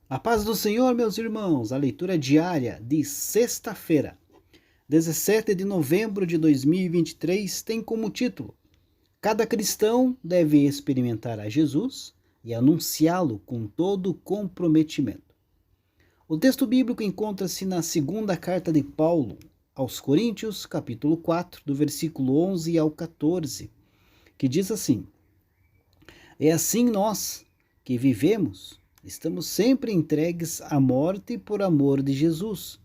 A paz do Senhor, meus irmãos, a leitura diária de sexta-feira, 17 de novembro de 2023, tem como título: Cada cristão deve experimentar a Jesus e anunciá-lo com todo comprometimento. O texto bíblico encontra-se na segunda carta de Paulo aos Coríntios, capítulo 4, do versículo 11 ao 14, que diz assim: É assim nós que vivemos, estamos sempre entregues à morte por amor de Jesus,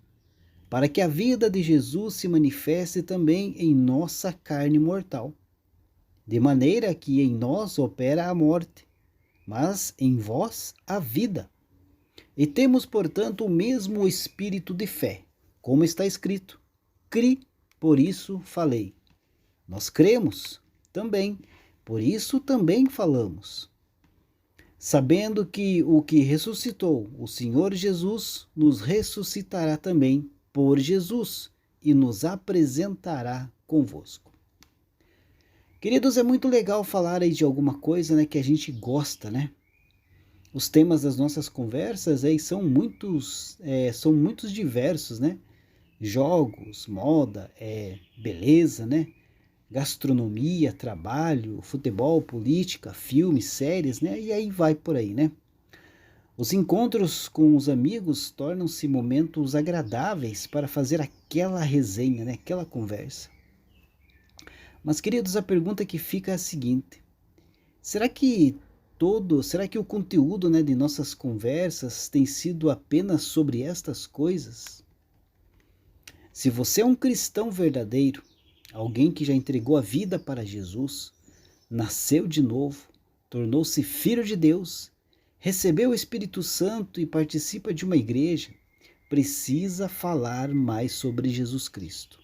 para que a vida de Jesus se manifeste também em nossa carne mortal. De maneira que em nós opera a morte, mas em vós a vida. E temos, portanto, o mesmo espírito de fé, como está escrito: Cri, por isso falei. Nós cremos também, por isso também falamos, sabendo que o que ressuscitou o Senhor Jesus nos ressuscitará também por Jesus e nos apresentará convosco. Queridos, é muito legal falar aí de alguma coisa, né, que a gente gosta, né? Os temas das nossas conversas aí são muitos diversos, né? Jogos, moda, beleza, né? Gastronomia, trabalho, futebol, política, filmes, séries, né? E aí vai por aí, né? Os encontros com os amigos tornam-se momentos agradáveis para fazer aquela resenha, né? Aquela conversa. Mas, queridos, a pergunta que fica é a seguinte: será que o conteúdo, né, de nossas conversas tem sido apenas sobre estas coisas? Se você é um cristão verdadeiro, alguém que já entregou a vida para Jesus, nasceu de novo, tornou-se filho de Deus, recebeu o Espírito Santo e participa de uma igreja, precisa falar mais sobre Jesus Cristo.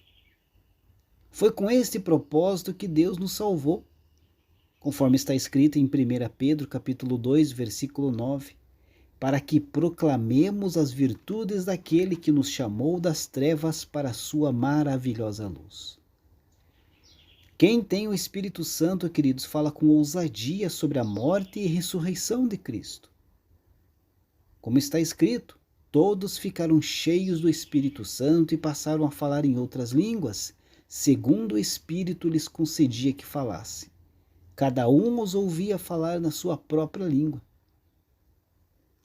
Foi com este propósito que Deus nos salvou, conforme está escrito em 1 Pedro capítulo 2, versículo 9, para que proclamemos as virtudes daquele que nos chamou das trevas para a sua maravilhosa luz. Quem tem o Espírito Santo, queridos, fala com ousadia sobre a morte e ressurreição de Cristo. Como está escrito, todos ficaram cheios do Espírito Santo e passaram a falar em outras línguas, segundo o Espírito lhes concedia que falasse. Cada um os ouvia falar na sua própria língua.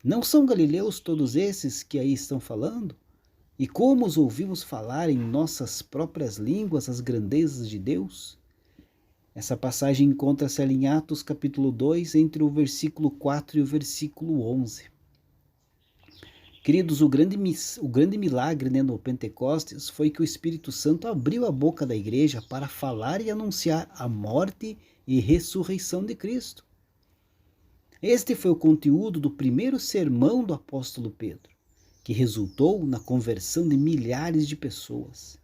Não são galileus todos esses que aí estão falando? E como os ouvimos falar em nossas próprias línguas as grandezas de Deus? Essa passagem encontra-se ali em Atos capítulo 2, entre o versículo 4 e o versículo 11. Queridos, o grande milagre, né, no Pentecostes foi que o Espírito Santo abriu a boca da igreja para falar e anunciar a morte e ressurreição de Cristo. Este foi o conteúdo do primeiro sermão do apóstolo Pedro, que resultou na conversão de milhares de pessoas.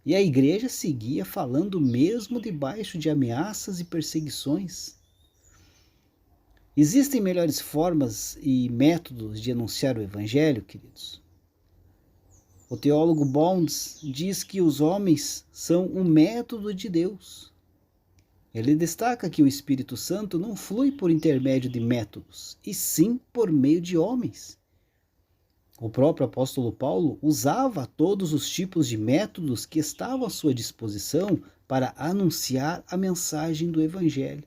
E a igreja seguia falando mesmo debaixo de ameaças e perseguições. Existem melhores formas e métodos de anunciar o evangelho, queridos? O teólogo Bounds diz que os homens são o método de Deus. Ele destaca que o Espírito Santo não flui por intermédio de métodos, e sim por meio de homens. O próprio apóstolo Paulo usava todos os tipos de métodos que estavam à sua disposição para anunciar a mensagem do Evangelho.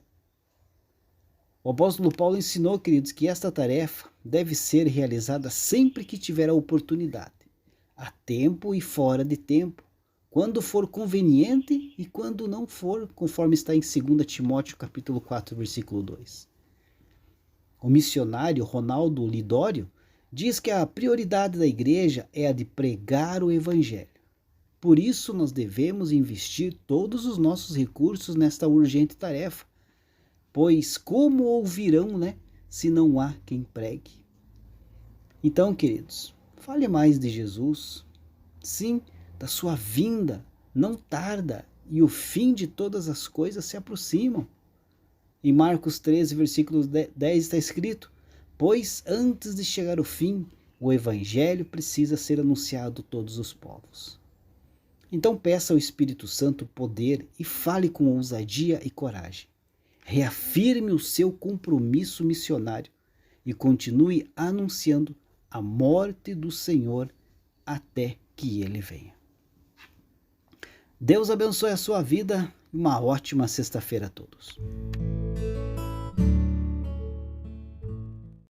O apóstolo Paulo ensinou, queridos, que esta tarefa deve ser realizada sempre que tiver a oportunidade, a tempo e fora de tempo, quando for conveniente e quando não for, conforme está em 2 Timóteo capítulo 4, versículo 2. O missionário Ronaldo Lidório diz que a prioridade da igreja é a de pregar o evangelho. Por isso nós devemos investir todos os nossos recursos nesta urgente tarefa, pois como ouvirão, né, se não há quem pregue? Então, queridos, fale mais de Jesus, sim, da sua vinda, não tarda, e o fim de todas as coisas se aproximam. Em Marcos 13, versículo 10 está escrito: pois antes de chegar o fim, o evangelho precisa ser anunciado a todos os povos. Então peça ao Espírito Santo poder e fale com ousadia e coragem. Reafirme o seu compromisso missionário e continue anunciando a morte do Senhor até que Ele venha. Deus abençoe a sua vida e uma ótima sexta-feira a todos.